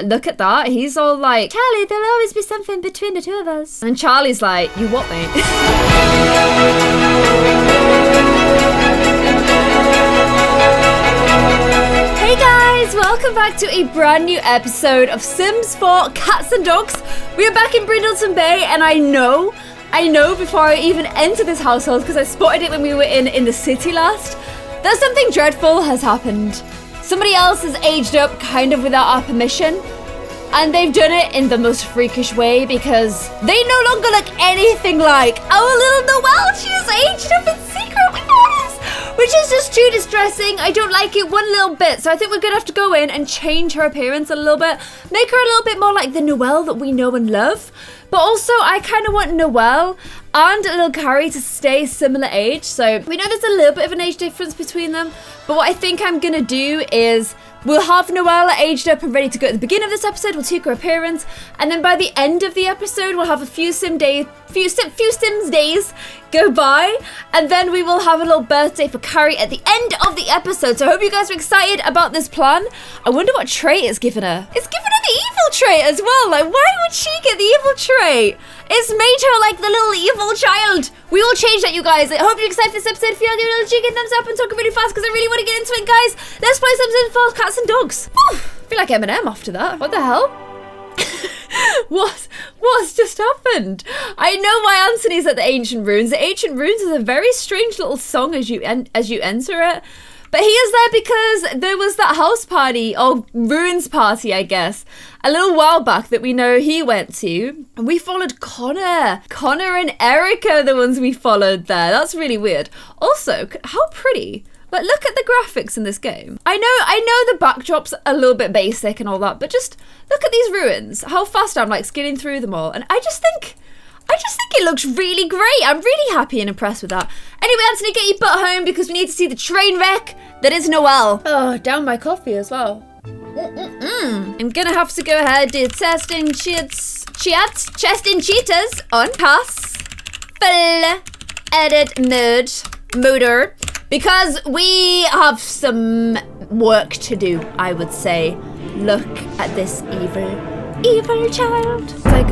Look at that. He's all like, Charlie, there'll always be something between the two of us. And Charlie's like, you what, mate? Hey guys, welcome back to a brand new episode of Sims 4 Cats and Dogs. We are back in Brindleton Bay, and I know before I even enter this household, because I spotted it when we were in the city last, that something dreadful has happened. Somebody else has aged up kind of without our permission, and they've done it in the most freakish way because they no longer look anything like our little Noelle. She has aged up in secret with us, which is just too distressing. I don't like it one little bit, so I think we're gonna have to go in and change her appearance a little bit, make her a little bit more like the Noelle that we know and love. But also, I kind of want Noelle and little Carrie to stay similar age. So we know there's a little bit of an age difference between them. But what I think I'm going to do is we'll have Noelle aged up and ready to go at the beginning of this episode. We'll take her appearance. And then by the end of the episode, we'll have a few Sims days go by. And then we will have a little birthday for Carrie at the end of the episode. So I hope you guys are excited about this plan. I wonder what trait it's given her. It's given her the evil trait as well. Like, why would she get the evil trait? It's made her like the little evil child. We will change that, you guys. I hope you're excited for this episode. If you are, give it a little cheeky thumbs up and talk really fast because I really want to get into it, guys. Let's play some Sims 4 Cats and Dogs. Whew, I feel like Eminem after that. What the hell? What's just happened? I know why Anthony's at the Ancient Ruins. The Ancient Ruins is a very strange little song as you enter it. But he is there because there was that house party, or ruins party, I guess, a little while back that we know he went to. And we followed Connor. Connor and Erica are the ones we followed there. That's really weird. Also, how pretty. Like, look at the graphics in this game. I know the backdrop's a little bit basic and all that, but just look at these ruins. How fast I'm like skidding through them all. And I just think it looks really great. I'm really happy and impressed with that. Anyway, Anthony, get your butt home because we need to see the train wreck that is Noelle. Oh, down my coffee as well. I'm gonna have to go ahead, do chest and cheetahs on pass. Full edit motor. Because we have some work to do, I would say. Look at this evil child. It's like,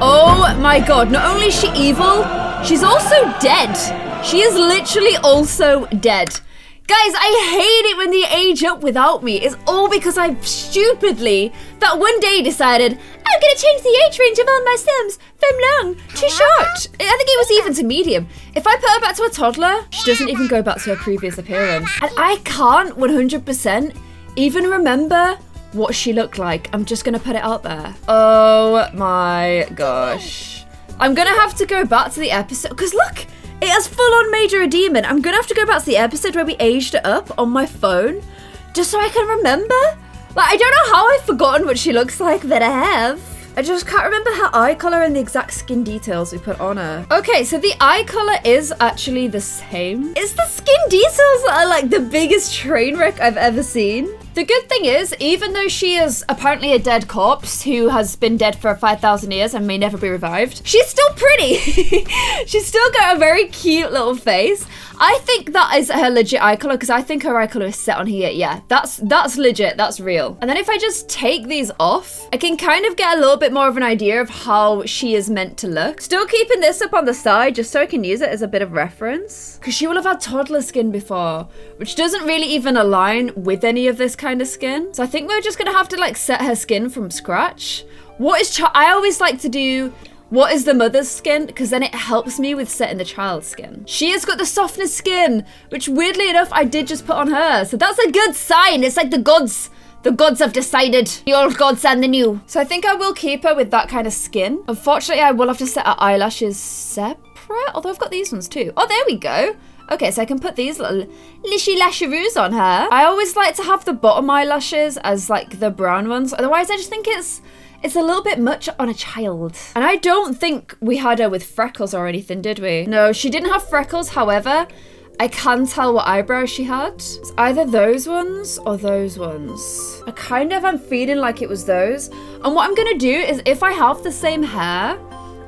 oh my god, not only is she evil, she's also dead. She is literally also dead. Guys, I hate it when they age up without me. It's all because I stupidly, that one day decided, I'm gonna change the age range of all my Sims from long to short. I think it was even to medium. If I put her back to a toddler, she doesn't even go back to her previous appearance. And I can't 100% even remember what she looked like. I'm just gonna put it out there. Oh my gosh. I'm gonna have to go back to the episode, because look, it has full-on made her a demon. I'm gonna have to go back to the episode where we aged it up on my phone, just so I can remember. Like, I don't know how I've forgotten what she looks like, but I have. I just can't remember her eye color and the exact skin details we put on her. Okay, so the eye color is actually the same. It's the skin details that are like the biggest train wreck I've ever seen. The good thing is, even though she is apparently a dead corpse who has been dead for 5,000 years and may never be revived, she's still pretty. She's still got a very cute little face. I think that is her legit eye color because I think her eye color is set on here. Yeah, that's legit. That's real. And then if I just take these off, I can kind of get a little bit more of an idea of how she is meant to look. Still keeping this up on the side just so I can use it as a bit of reference, because she will have had toddler skin before, which doesn't really even align with any of this kind of skin. So I think we're just gonna have to like set her skin from scratch. I always like to do what is the mother's skin, because then it helps me with setting the child's skin. She has got the softest skin, which weirdly enough, I did just put on her. So that's a good sign. It's like the gods have decided, the old gods and the new. So I think I will keep her with that kind of skin. Unfortunately, I will have to set her eyelashes separate, although I've got these ones too. Oh, there we go. Okay, so I can put these little lishy lasharoos on her. I always like to have the bottom eyelashes as like the brown ones. Otherwise, I just think it's a little bit much on a child. And I don't think we had her with freckles or anything, did we? No, she didn't have freckles. However, I can tell what eyebrows she had. It's either those ones or those ones. I kind of am feeling like it was those. And what I'm gonna do is, if I have the same hair,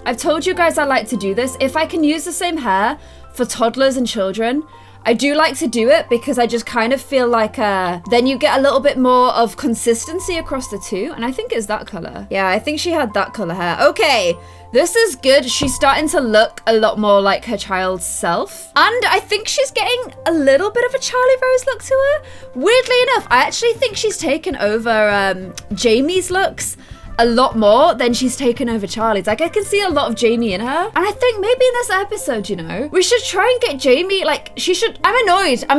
I've told you guys I like to do this. If I can use the same hair for toddlers and children, I do like to do it because I just kind of feel like then you get a little bit more of consistency across the two. And I think it's that color. Yeah, I think she had that color hair. Okay, this is good. She's starting to look a lot more like her child's self. And I think she's getting a little bit of a Charlie Rose look to her. Weirdly enough, I actually think she's taken over Jamie's looks a lot more than she's taken over Charlie's. Like, I can see a lot of Jamie in her. And I think maybe in this episode, you know, we should try and get Jamie, like, she should... I'm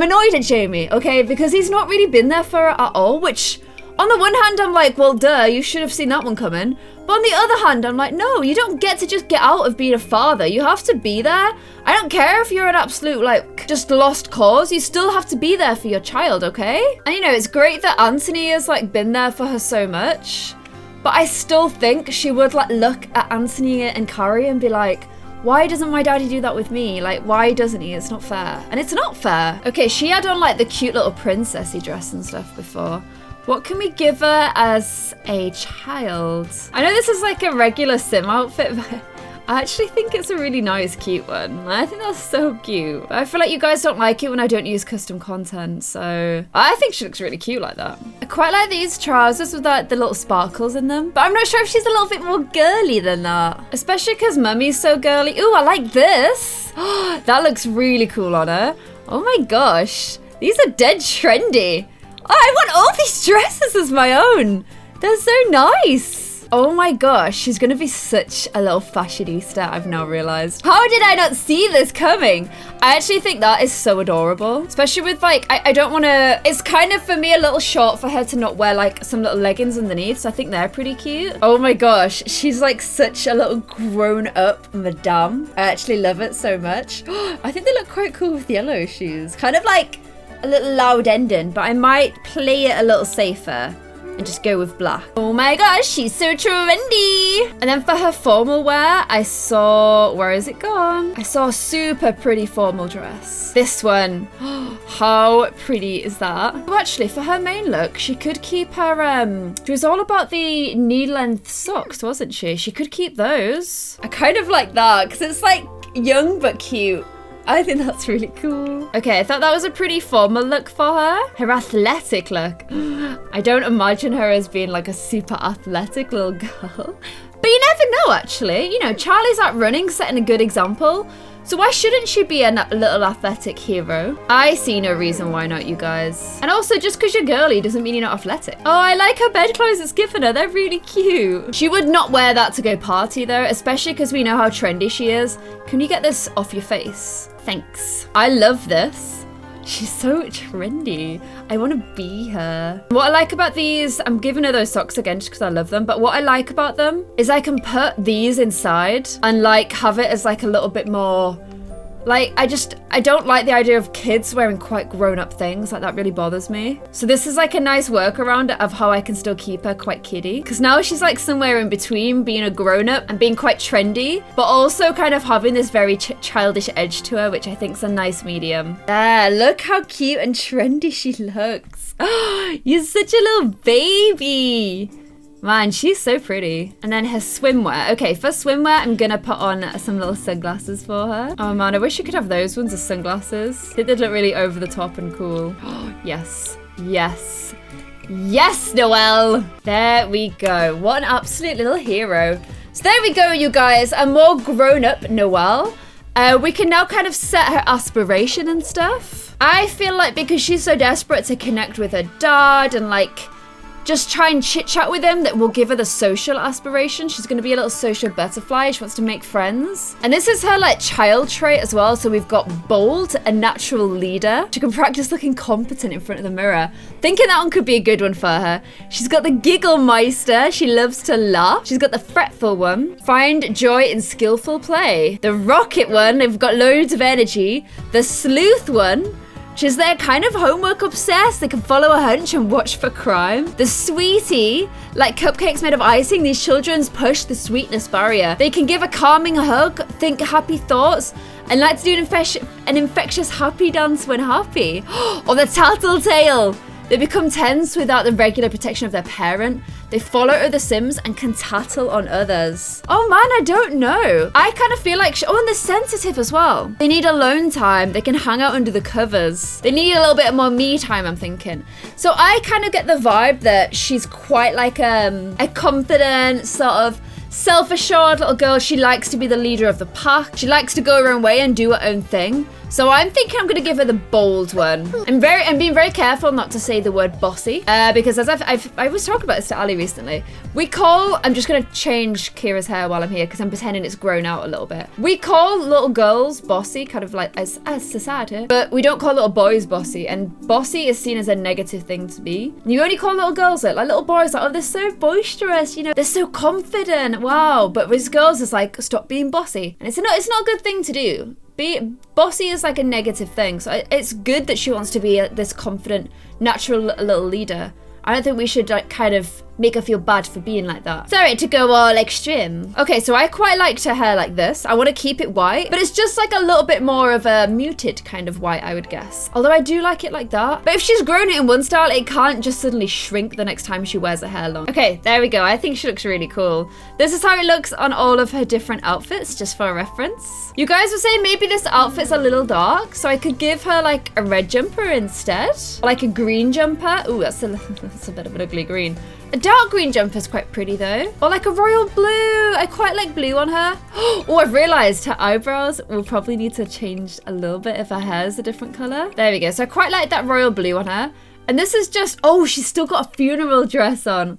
annoyed at Jamie, okay? Because he's not really been there for her at all, which... On the one hand, I'm like, well, duh, you should have seen that one coming. But on the other hand, I'm like, no, you don't get to just get out of being a father. You have to be there. I don't care if you're an absolute, like, just lost cause. You still have to be there for your child, okay? And, you know, it's great that Anthony has, like, been there for her so much. But I still think she would, like, look at Anthony and Carrie and be like, why doesn't my daddy do that with me? Like, why doesn't he? It's not fair. And it's not fair. Okay, she had on, like, the cute little princessy dress and stuff before. What can we give her as a child? I know this is like a regular sim outfit, but I actually think it's a really nice, cute one. I think that's so cute. But I feel like you guys don't like it when I don't use custom content, so I think she looks really cute like that. I quite like these trousers with like the little sparkles in them, but I'm not sure if she's a little bit more girly than that. Especially because Mummy's so girly. Ooh, I like this. That looks really cool on her. Oh my gosh. These are dead trendy. Oh, I want all these dresses as my own. They're so nice. Oh my gosh, she's gonna be such a little fashionista, I've now realized. How did I not see this coming? I actually think that is so adorable. Especially with like, I don't wanna, it's kind of for me a little short for her to not wear like some little leggings underneath. So I think they're pretty cute. Oh my gosh, she's like such a little grown up madame. I actually love it so much. I think they look quite cool with yellow shoes. Kind of like, a little loud ending, but I might play it a little safer and just go with black. Oh my gosh, she's so trendy. And then for her formal wear, I saw, where is it gone? I saw a super pretty formal dress. This one, how pretty is that? Oh, actually, for her main look, she could keep her, she was all about the knee-length socks, wasn't she? She could keep those. I kind of like that, because it's like young but cute. I think that's really cool. Okay, I thought that was a pretty formal look for her. Her athletic look. I don't imagine her as being like a super athletic little girl. But you never know, actually. You know, Charlie's out running, setting a good example. So why shouldn't she be a little athletic hero? I see no reason why not, you guys. And also, just because you're girly doesn't mean you're not athletic. Oh, I like her bedclothes it's given her. They're really cute. She would not wear that to go party, though, especially because we know how trendy she is. Can you get this off your face? Thanks. I love this. She's so trendy. I want to be her. What I like about these, I'm giving her those socks again just because I love them, but what I like about them is I can put these inside and like have it as like a little bit more, like, I don't like the idea of kids wearing quite grown-up things. Like, that really bothers me. So this is like a nice workaround of how I can still keep her quite kiddie. Because now she's like somewhere in between being a grown-up and being quite trendy, but also kind of having this very childish edge to her, which I think is a nice medium. There, look how cute and trendy she looks. You're such a little baby. Man, she's so pretty. And then her swimwear. Okay, for swimwear, I'm gonna put on some little sunglasses for her. Oh man, I wish you could have those ones as sunglasses. I think they'd look really over the top and cool. Yes, yes, yes, Noelle. There we go. What an absolute little hero. So there we go, you guys. A more grown-up Noelle. We can now kind of set her aspiration and stuff. I feel like because she's so desperate to connect with her dad and like, just try and chit chat with him, that will give her the social aspiration. She's going to be a little social butterfly. She wants to make friends. And this is her like child trait as well. So we've got bold, a natural leader. She can practice looking competent in front of the mirror. Thinking that one could be a good one for her. She's got the giggle meister. She loves to laugh. She's got the fretful one. Find joy in skillful play. The rocket one, they've got loads of energy. The sleuth one, she's there kind of homework obsessed. They can follow a hunch and watch for crime. The sweetie, like cupcakes made of icing, these children's push the sweetness barrier. They can give a calming hug, think happy thoughts, and like to do an infectious happy dance when happy. Or the tattletale. They become tense without the regular protection of their parent. They follow other Sims and can tattle on others. Oh man, I don't know. I kind of feel like, oh, and they're sensitive as well. They need alone time. They can hang out under the covers. They need a little bit more me time, I'm thinking. So I kind of get the vibe that she's quite like a confident, sort of self-assured little girl. She likes to be the leader of the pack. She likes to go her own way and do her own thing. So I'm thinking I'm gonna give her the bold one. I'm being very careful not to say the word bossy, because as I was talking about this to Ali recently. I'm just gonna change Kira's hair while I'm here because I'm pretending it's grown out a little bit. We call little girls bossy, kind of like as society, but we don't call little boys bossy. And bossy is seen as a negative thing to be. You only call little girls it. Like little boys, like, oh, they're so boisterous, you know, they're so confident. Wow, but with girls, it's like, stop being bossy, and it's not a good thing to do. Bossy is like a negative thing, so it's good that she wants to be this confident, natural little leader. I don't think we should like kind of make her feel bad for being like that. Sorry to go all extreme. Okay, so I quite liked her hair like this. I want to keep it white, but it's just like a little bit more of a muted kind of white, I would guess. Although I do like it like that. But if she's grown it in one style, it can't just suddenly shrink the next time she wears her hair long. Okay, there we go. I think she looks really cool. This is how it looks on all of her different outfits, just for reference. You guys were saying maybe this outfit's a little dark, so I could give her like a red jumper instead. Or like a green jumper. Ooh, that's a bit of an ugly green. A dark green jumper is quite pretty though. Or like a royal blue. I quite like blue on her. Oh, I've realized her eyebrows will probably need to change a little bit if her hair is a different color. There we go. So I quite like that royal blue on her. And this is just, oh, she's still got a funeral dress on.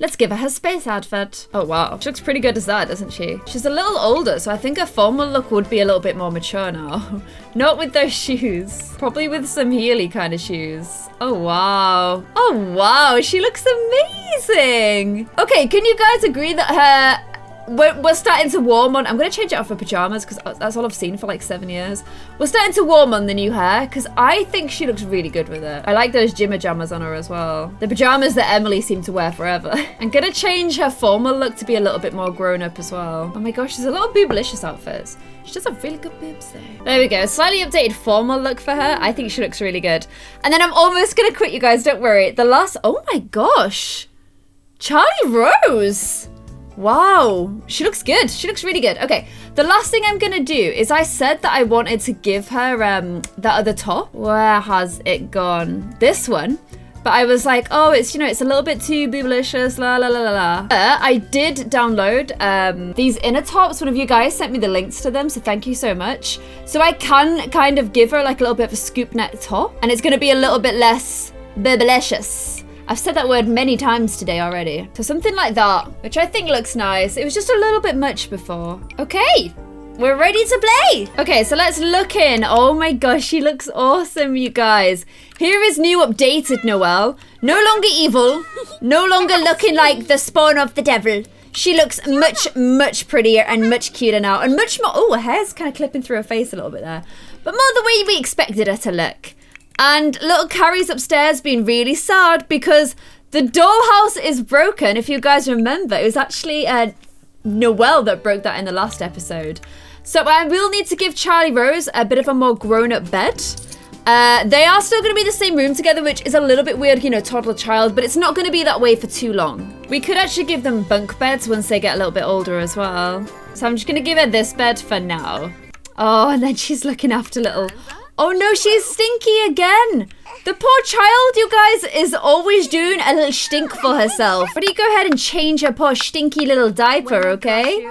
Let's give her space outfit. Oh, wow. She looks pretty good as that, doesn't she? She's a little older, so I think her formal look would be a little bit more mature now. Not with those shoes. Probably with some Heeley kind of shoes. Oh, wow. Oh, wow. She looks amazing. Okay, can you guys agree that her... We're starting to warm on... I'm going to change it off for pajamas because that's all I've seen for like 7 years. We're starting to warm on the new hair because I think she looks really good with it. I like those gym pajamas on her as well. The pajamas that Emily seemed to wear forever. I'm going to change her formal look to be a little bit more grown up as well. Oh my gosh, there's a lot of boobalicious outfits. She does have really good boobs though. There we go. Slightly updated formal look for her. I think she looks really good. And then I'm almost going to quit, you guys. Don't worry. The last... Oh my gosh. Charlie Rose. Wow, she looks good. She looks really good. Okay, the last thing I'm gonna do is I said that I wanted to give her that other top. Where has it gone? This one. But I was like, oh, it's, you know, it's a little bit too boobalicious, la la la la la. I did download these inner tops. One of you guys sent me the links to them, so thank you so much. So I can kind of give her like a little bit of a scoop neck top, and it's gonna be a little bit less boobalicious. I've said that word many times today already. So something like that, which I think looks nice. It was just a little bit much before. Okay, we're ready to play. Okay, so let's look in. Oh my gosh, she looks awesome, you guys. Here is new updated Noelle. No longer evil, no longer looking like the spawn of the devil. She looks much, much prettier and much cuter now. And much more, oh, her hair's kind of clipping through her face a little bit there. But more the way we expected her to look. And little Carrie's upstairs being really sad because the dollhouse is broken. If you guys remember, it was actually Noelle that broke that in the last episode. So I will need to give Charlie Rose a bit of a more grown-up bed. They are still going to be in the same room together, which is a little bit weird, you know, toddler child, but it's not going to be that way for too long. We could actually give them bunk beds once they get a little bit older as well. So I'm just going to give her this bed for now. Oh, and then she's looking after little... Oh no, she's stinky again. The poor child, you guys, is always doing a little stink for herself. But you go ahead and change her poor stinky little diaper, okay?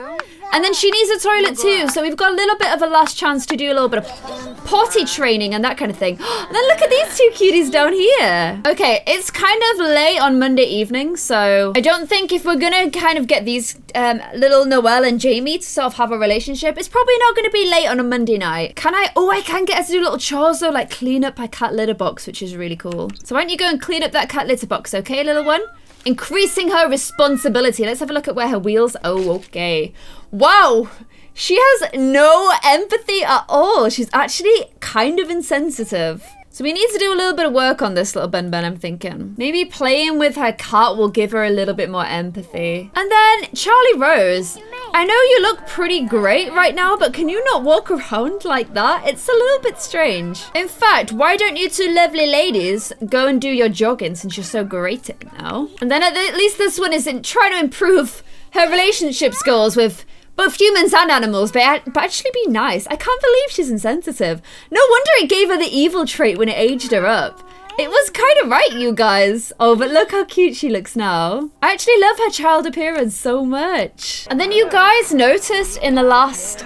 And then she needs a toilet too, so we've got a little bit of a last chance to do a little bit of potty training and that kind of thing. And then look at these two cuties down here. Okay, it's kind of late on Monday evening, so I don't think if we're gonna kind of get these little Noelle and Jamie to sort of have a relationship, it's probably not gonna be late on a Monday night. Can I? Oh, I can get her to do little chores though, like clean up her cat litter box, which is really cool. So why don't you go and clean up that cat litter box, okay, little one? Increasing her responsibility. Let's have a look at where her wheels... Oh, okay. Wow. She has no empathy at all. She's actually kind of insensitive. So we need to do a little bit of work on this little Ben, I'm thinking. Maybe playing with her cat will give her a little bit more empathy. And then Charlie Rose. I know you look pretty great right now, but can you not walk around like that? It's a little bit strange. In fact, why don't you two lovely ladies go and do your jogging since you're so great at it now? And then at least this one isn't trying to improve her relationship skills with both humans and animals, but actually be nice. I can't believe she's insensitive. No wonder it gave her the evil trait when it aged her up. It was kind of right, you guys. Oh, but look how cute she looks now. I actually love her child appearance so much. And then you guys noticed in the last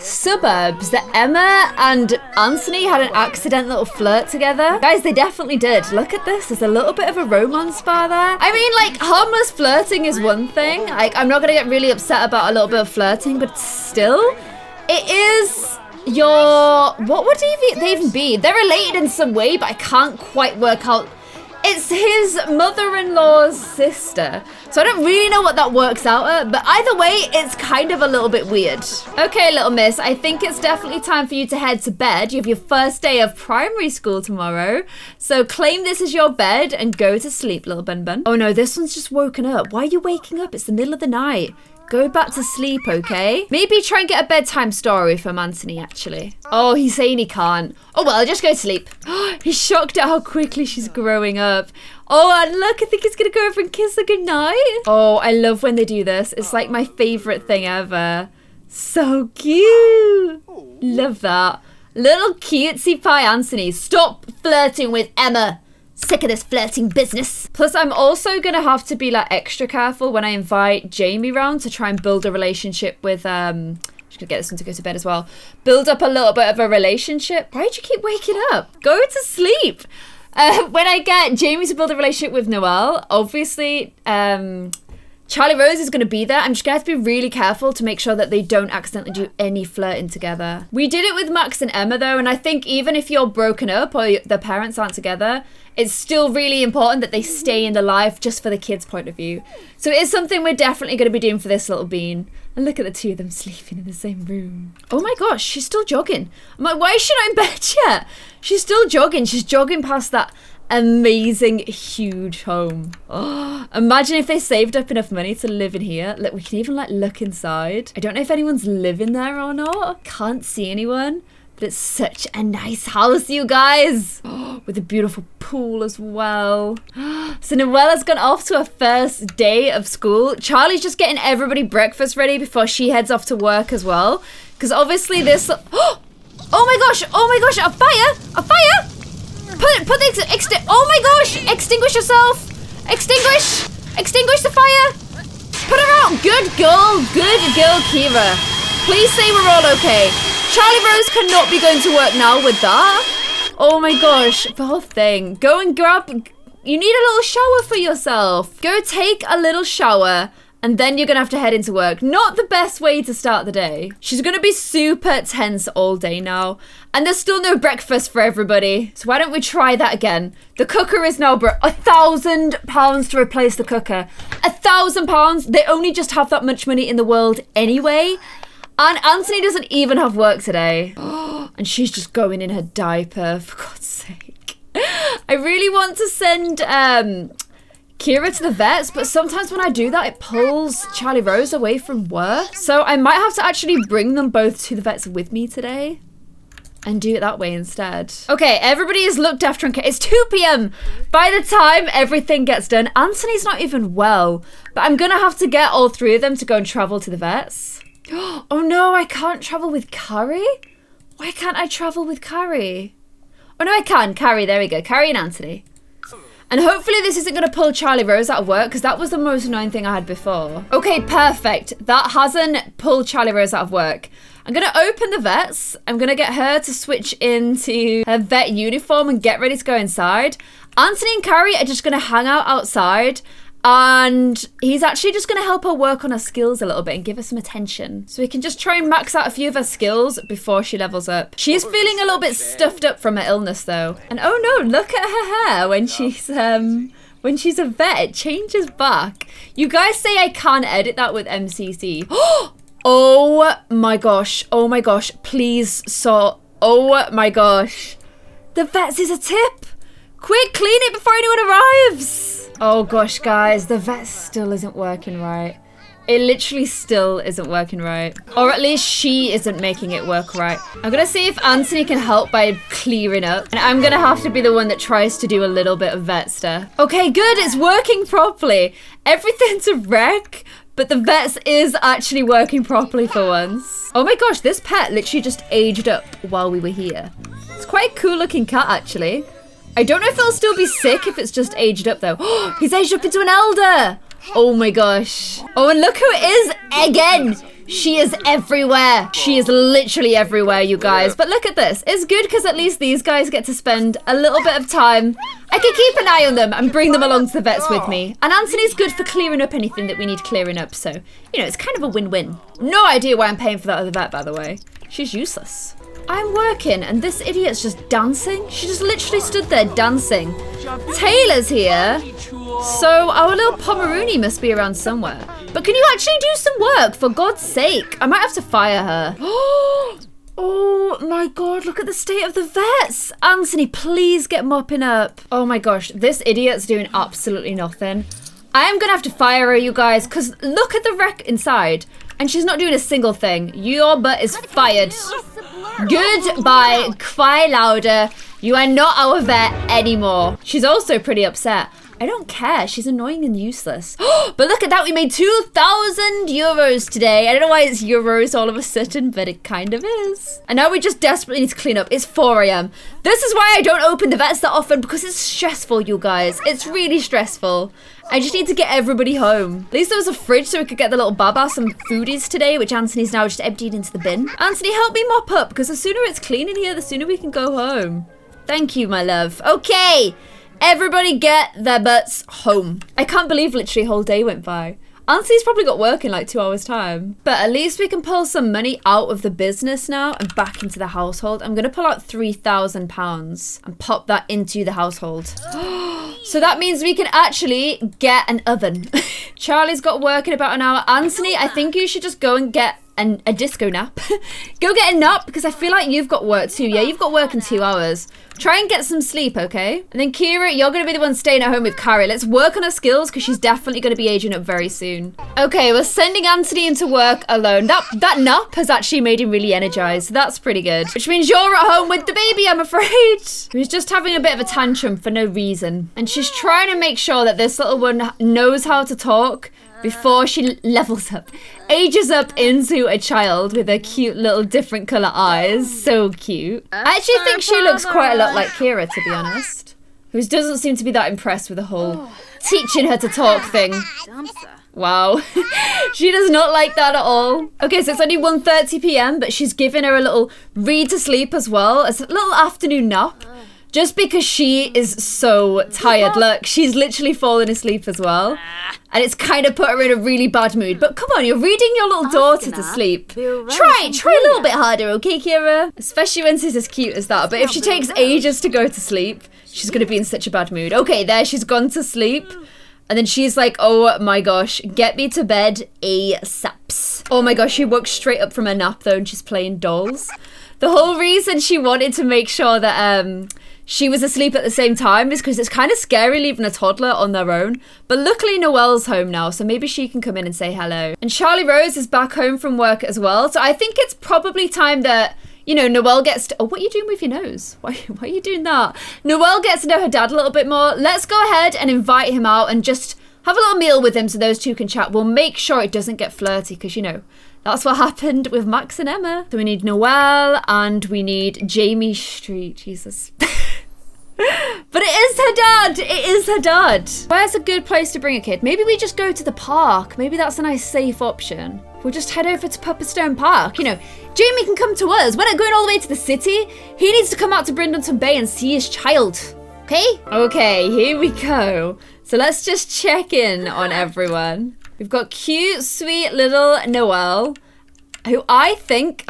suburbs that Emma and Anthony had an accident little flirt together. Guys, they definitely did. Look at this. There's a little bit of a romance bar there. I mean, like, harmless flirting is one thing. Like, I'm not gonna get really upset about a little bit of flirting, but still, it is what would they even be? They're related in some way, but I can't quite work out. It's his mother-in-law's sister. So I don't really know what that works out at, but either way, it's kind of a little bit weird. Okay, little miss, I think it's definitely time for you to head to bed. You have your first day of primary school tomorrow. So claim this as your bed and go to sleep, little Bun. Oh no, this one's just woken up. Why are you waking up? It's the middle of the night. Go back to sleep, okay? Maybe try and get a bedtime story from Anthony, actually. Oh, he's saying he can't. Oh, well, I'll just go to sleep. He's shocked at how quickly she's growing up. Oh, and look, I think he's gonna go over and kiss her goodnight. Oh, I love when they do this. It's like my favorite thing ever. So cute. Love that. Little cutesy pie Anthony. Stop flirting with Emma. Sick of this flirting business. Plus, I'm also gonna have to be like extra careful when I invite Jamie round to try and build a relationship with just gonna get this one to go to bed as well. Build up a little bit of a relationship. Why do you keep waking up? Go to sleep. When I get Jamie to build a relationship with Noelle, obviously Charlie Rose is going to be there. I'm just going to have to be really careful to make sure that they don't accidentally do any flirting together. We did it with Max and Emma though, and I think even if you're broken up or the parents aren't together, it's still really important that they stay in the life just for the kids' point of view. So it is something we're definitely going to be doing for this little bean. And look at the two of them sleeping in the same room. Oh my gosh, she's still jogging. I'm like, why is she not in bed yet? She's still jogging. She's jogging past that amazing huge home. Oh, imagine if they saved up enough money to live in here. Look, we can even like look inside. I don't know if anyone's living there or not. Can't see anyone, but it's such a nice house, you guys. Oh, with a beautiful pool as well. So Noella's gone off to her first day of school. Charlie's just getting everybody breakfast ready before she heads off to work as well, because obviously this oh my gosh, a fire. Put the oh my gosh! Extinguish yourself! Extinguish the fire! Put her out! Good girl, Kira. Please say we're all okay. Charlie Rose cannot be going to work now with that. Oh my gosh, the whole thing. Go and grab, you need a little shower for yourself. Go take a little shower, and then you're gonna have to head into work. Not the best way to start the day. She's gonna be super tense all day now. And there's still no breakfast for everybody. So why don't we try that again? The cooker is now £1,000 to replace the cooker. £1,000? They only just have that much money in the world anyway. And Anthony doesn't even have work today. And she's just going in her diaper, for God's sake. I really want to send Kira to the vets, but sometimes when I do that, it pulls Charlie Rose away from work. So I might have to actually bring them both to the vets with me today and do it that way instead. Okay, everybody is looked after and it's 2 p.m. By the time everything gets done, Anthony's not even well, but I'm gonna have to get all three of them to go and travel to the vets. Oh no, I can't travel with Carrie? Why can't I travel with Carrie? Oh no, I can. Carrie, there we go. Carrie and Anthony. And hopefully this isn't going to pull Charlie Rose out of work, because that was the most annoying thing I had before. Okay, perfect. That hasn't pulled Charlie Rose out of work. I'm going to open the vets. I'm going to get her to switch into her vet uniform and get ready to go inside. Anthony and Carrie are just going to hang out outside. And he's actually just going to help her work on her skills a little bit and give her some attention. So we can just try and max out a few of her skills before she levels up. She's feeling a little bit stuffed up from her illness though. And oh no, look at her hair when she's a vet. It changes back. You guys say I can't edit that with MCC. Oh my gosh. Please, oh my gosh. The vet's is a tip. Quick, clean it before anyone arrives. Oh gosh, guys, the vet still isn't working right. It literally still isn't working right. Or at least she isn't making it work right. I'm gonna see if Anthony can help by clearing up. And I'm gonna have to be the one that tries to do a little bit of vet stuff. Okay, good, it's working properly. Everything's a wreck, but the vet's is actually working properly for once. Oh my gosh, this pet literally just aged up while we were here. It's quite a cool looking cat, actually. I don't know if it'll still be sick if it's just aged up though. Oh, he's aged up into an elder. Oh my gosh. Oh, and look who it is again. She is everywhere. She is literally everywhere, you guys. But look at this. It's good because at least these guys get to spend a little bit of time. I can keep an eye on them and bring them along to the vets with me. And Anthony's good for clearing up anything that we need clearing up. So, you know, it's kind of a win-win. No idea why I'm paying for that other vet, by the way. She's useless. I'm working and this idiot's just dancing. She just literally stood there dancing. Taylor's here. So our little Pomeranian must be around somewhere. But can you actually do some work, for God's sake? I might have to fire her. Oh my God, look at the state of the vets. Anthony, please get mopping up. Oh my gosh, this idiot's doing absolutely nothing. I am gonna have to fire her, you guys, because look at the wreck inside. And she's not doing a single thing. Your butt is fired. Goodbye, cry louder. You are not our vet anymore. She's also pretty upset. I don't care, she's annoying and useless. But look at that, we made 2,000 euros today. I don't know why it's euros all of a sudden, but it kind of is. And now we just desperately need to clean up. It's 4 a.m. This is why I don't open the vets that often, because it's stressful, you guys. It's really stressful. I just need to get everybody home. At least there was a fridge so we could get the little Baba some foodies today, which Anthony's now just emptied into the bin. Anthony, help me mop up, because the sooner it's clean in here, the sooner we can go home. Thank you, my love. Okay. Everybody get their butts home. I can't believe literally a whole day went by. Anthony's probably got work in like 2 hours time. But at least we can pull some money out of the business now and back into the household. I'm gonna pull out £3,000 and pop that into the household. So that means we can actually get an oven. Charlie's got work in about an hour. Anthony, I think you should just go and get a disco nap. Go get a nap because I feel like you've got work too. Yeah, you've got work in 2 hours. Try and get some sleep, okay? And then Kira, you're going to be the one staying at home with Carrie. Let's work on her skills because she's definitely going to be aging up very soon. Okay, we're sending Anthony into work alone. That nap has actually made him really energized. So that's pretty good. Which means you're at home with the baby, I'm afraid. Who's just having a bit of a tantrum for no reason. And she's trying to make sure that this little one knows how to talk before she levels up, ages up into a child with her cute little different colour eyes. So cute. I actually think she looks quite a lot like Kira, to be honest. Who doesn't seem to be that impressed with the whole teaching her to talk thing. Wow. She does not like that at all. Okay, so it's only 1:30 p.m, but she's giving her a little read to sleep as well. It's a little afternoon nap. Just because she is so tired. Look, she's literally fallen asleep as well. And it's kind of put her in a really bad mood. But come on, you're reading your little daughter to sleep. Try a little bit harder, okay, Kira? Especially when she's as cute as that. But if she takes ages to go to sleep, she's going to be in such a bad mood. Okay, there, she's gone to sleep. And then she's like, oh my gosh, get me to bed ASAP. Oh my gosh, she woke straight up from her nap though and she's playing dolls. The whole reason she wanted to make sure that she was asleep at the same time is because it's kind of scary leaving a toddler on their own. But luckily Noelle's home now, so maybe she can come in and say hello. And Charlie Rose is back home from work as well. So I think it's probably time that, you know, Noelle gets to... Oh, what are you doing with your nose? Why are you doing that? Noelle gets to know her dad a little bit more. Let's go ahead and invite him out and just have a little meal with him so those two can chat. We'll make sure it doesn't get flirty because, you know, that's what happened with Max and Emma. So we need Noelle and we need Jamie Street. Jesus. But it is her dad. It is her dad. Where's a good place to bring a kid? Maybe we just go to the park. Maybe that's a nice safe option. We'll just head over to Pupperstone Park. You know, Jamie can come to us. We're not going all the way to the city. He needs to come out to Brindleton Bay and see his child. Okay? Okay, here we go. So let's just check in on everyone. We've got cute, sweet little Noelle, who I think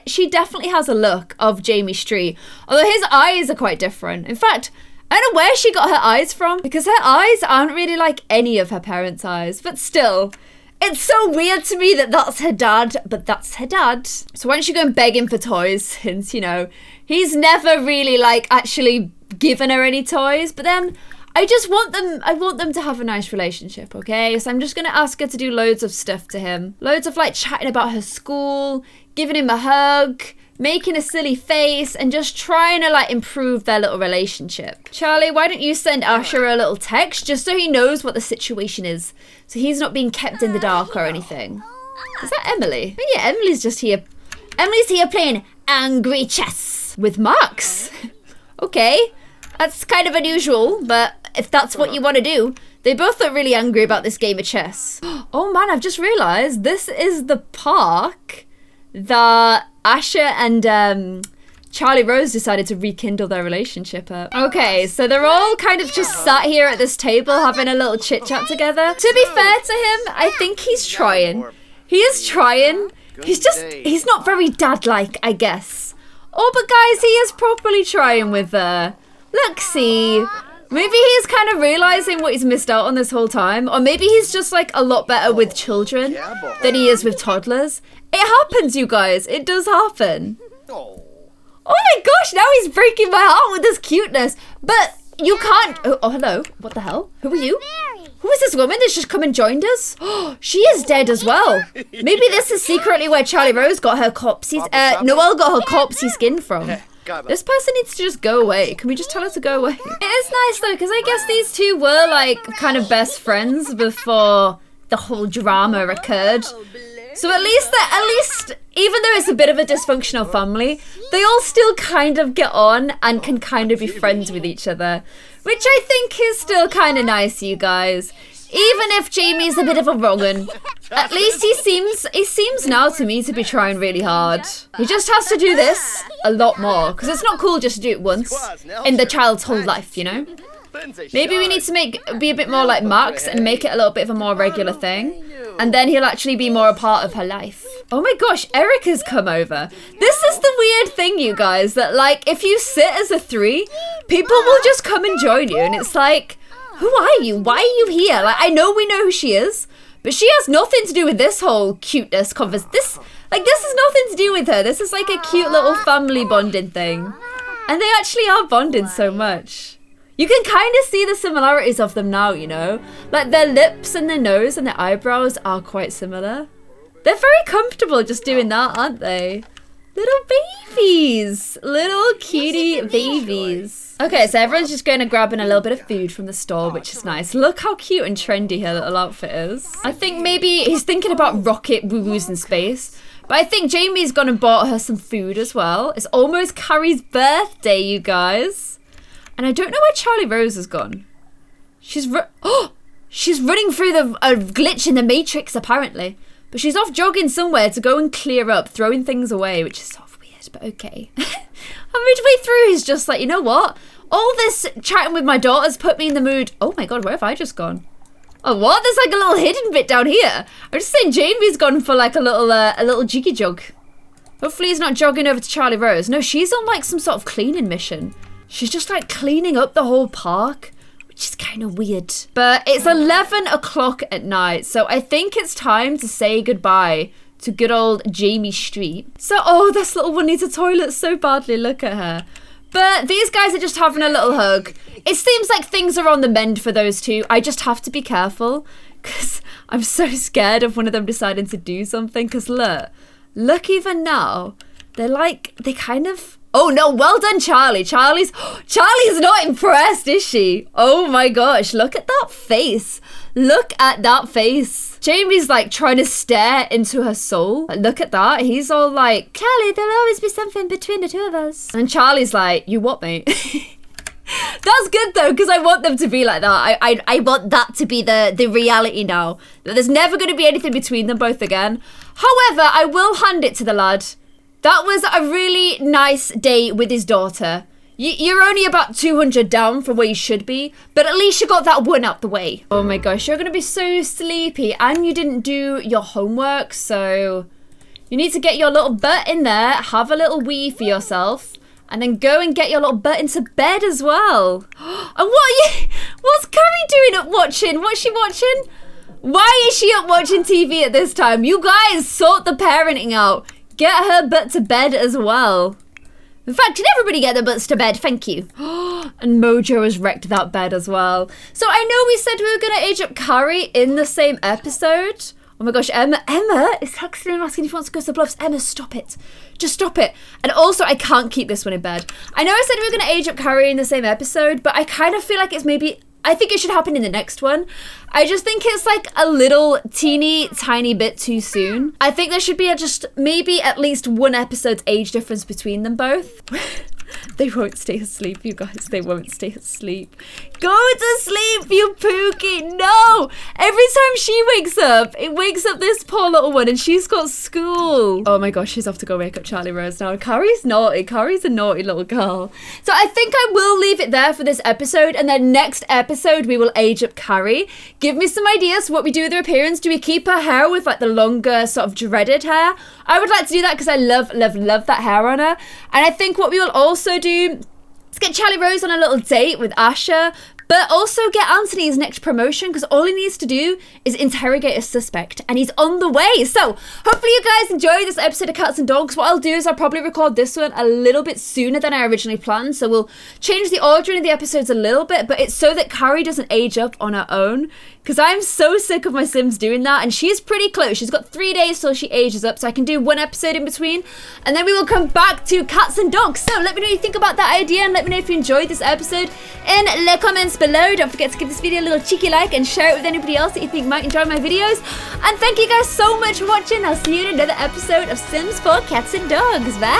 she definitely has a look of Jamie Street. Although his eyes are quite different. In fact, I don't know where she got her eyes from because her eyes aren't really like any of her parents' eyes. But still, It's so weird to me that that's her dad, but that's her dad. So why don't you go and beg him for toys, since, you know, he's never really, like, actually given her any toys. But then I want them to have a nice relationship, okay? So I'm just going to ask her to do loads of stuff to him. Loads of, like, chatting about her school, giving him a hug, making a silly face, and just trying to, like, improve their little relationship. Charlie, why don't you send Asher a little text just so he knows what the situation is, so he's not being kept in the dark or anything. Is that Emily? Oh, yeah, Emily's just here. Emily's here playing angry chess with Max. Okay, that's kind of unusual, but if that's what you want to do. They both look really angry about this game of chess. Oh man, I've just realised this is the park that Asher and Charlie Rose decided to rekindle their relationship at. Okay, so they're all kind of just sat here at this table having a little chit chat together. To be fair to him, I think he's trying. He is trying. He's not very dad-like, I guess. Oh, but guys, he is properly trying with look, see. Maybe he's kind of realising what he's missed out on this whole time. Or maybe he's just like a lot better with children than he is with toddlers. It happens, you guys. It does happen. Oh my gosh, now he's breaking my heart with his cuteness. But you can't... Oh, hello. What the hell? Who are you? Who is this woman that's just come and joined us? Oh, she is dead as well. Maybe this is secretly where Charlie Rose got her corpsey... Noelle got her corpsey skin from. This person needs to just go away. Can we just tell her to go away? It is nice though, because I guess these two were like kind of best friends before the whole drama occurred. So at least, even though it's a bit of a dysfunctional family, they all still kind of get on and can kind of be friends with each other. Which I think is still kind of nice, you guys. Even if Jamie's a bit of a wrong'un, at least he seems now to me to be trying really hard. He just has to do this a lot more, because it's not cool just to do it once in the child's whole life, you know? Maybe we need to be a bit more like Max and make it a little bit of a more regular thing, and then he'll actually be more a part of her life. Oh my gosh, Erica's come over. This is the weird thing, you guys, that like if you sit as a 3, people will just come and join you, and it's like, who are you? Why are you here? Like, I know we know who she is, but she has nothing to do with this whole cuteness conversation. This is nothing to do with her. This is like a cute little family bonding thing. And they actually are bonding so much. You can kind of see the similarities of them now, you know? Like, their lips and their nose and their eyebrows are quite similar. They're very comfortable just doing that, aren't they? Little babies. Little cutie babies. Okay, so everyone's just going to grab in a little bit of food from the store, which is nice. Look how cute and trendy her little outfit is. I think maybe he's thinking about rocket woo-woos in space. But I think Jamie's gone and bought her some food as well. It's almost Carrie's birthday, you guys. And I don't know where Charlie Rose has gone. She's running through a glitch in the Matrix, apparently. But she's off jogging somewhere to go and clear up, throwing things away, which is sort of weird, but okay. And midway through, he's just like, you know what? All this chatting with my daughter's put me in the mood. Oh my god, where have I just gone? Oh, what? There's like a little hidden bit down here. I'm just saying Jamie's gone for like a little jiggy jog. Hopefully he's not jogging over to Charlie Rose. No, she's on like some sort of cleaning mission. She's just like cleaning up the whole park, which is kind of weird. But it's 11 o'clock at night, so I think it's time to say goodbye to good old Jamie Street. So, oh, this little one needs a toilet so badly. Look at her. But these guys are just having a little hug. It seems like things are on the mend for those two. I just have to be careful because I'm so scared of one of them deciding to do something. Because look even now. They kind of... Oh no, well done, Charlie. Charlie's not impressed, is she? Oh my gosh, look at that face. Look at that face. Jamie's like trying to stare into her soul. Look at that. He's all like, Charlie, there'll always be something between the two of us. And Charlie's like, you what, mate? That's good though, because I want them to be like that. I want that to be the reality now. That there's never going to be anything between them both again. However, I will hand it to the lad. That was a really nice day with his daughter. You're only about 200 down from where you should be, but at least you got that one out the way. Oh my gosh, you're going to be so sleepy, and you didn't do your homework, so you need to get your little butt in there, have a little wee for yourself, and then go and get your little butt into bed as well. And what's Carrie doing up watching? What's she watching? Why is she up watching TV at this time? You guys sort the parenting out. Get her butt to bed as well. In fact, did everybody get their butts to bed? Thank you. And Mojo has wrecked that bed as well. So I know we said we were going to age up Carrie in the same episode. Oh my gosh, Emma is texting him asking if he wants to go to the Bluffs. Emma, stop it. Just stop it. And also, I can't keep this one in bed. I know I said we were going to age up Carrie in the same episode, but I kind of feel like it's maybe... I think it should happen in the next one. I just think it's like a little teeny tiny bit too soon. I think there should be just maybe at least one episode's age difference between them both. They won't stay asleep, you guys. They won't stay asleep. Go to sleep, you Pookie. No! Every time she wakes up, it wakes up this poor little one and she's got school. Oh my gosh, she's off to go wake up Charlie Rose now. Carrie's naughty. Carrie's a naughty little girl. So I think I will leave it there for this episode, and then next episode we will age up Carrie. Give me some ideas for what we do with her appearance. Do we keep her hair with like the longer sort of dreaded hair? I would like to do that because I love that hair on her. And I think what we will also do is get Charlie Rose on a little date with Asher, but also get Anthony his next promotion, because all he needs to do is interrogate a suspect, and he's on the way. So hopefully you guys enjoyed this episode of Cats and Dogs. What I'll do is I'll probably record this one a little bit sooner than I originally planned, so we'll change the ordering of the episodes a little bit, but it's so that Carrie doesn't age up on her own, because I'm so sick of my Sims doing that, and she's pretty close. She's got 3 days till she ages up, so I can do one episode in between, and then we will come back to Cats and Dogs. So let me know what you think about that idea, and let me know if you enjoyed this episode in the comments below. Don't forget to give this video a little cheeky like and share it with anybody else that you think might enjoy my videos. And thank you guys so much for watching. I'll see you in another episode of Sims 4 Cats and Dogs. Bye!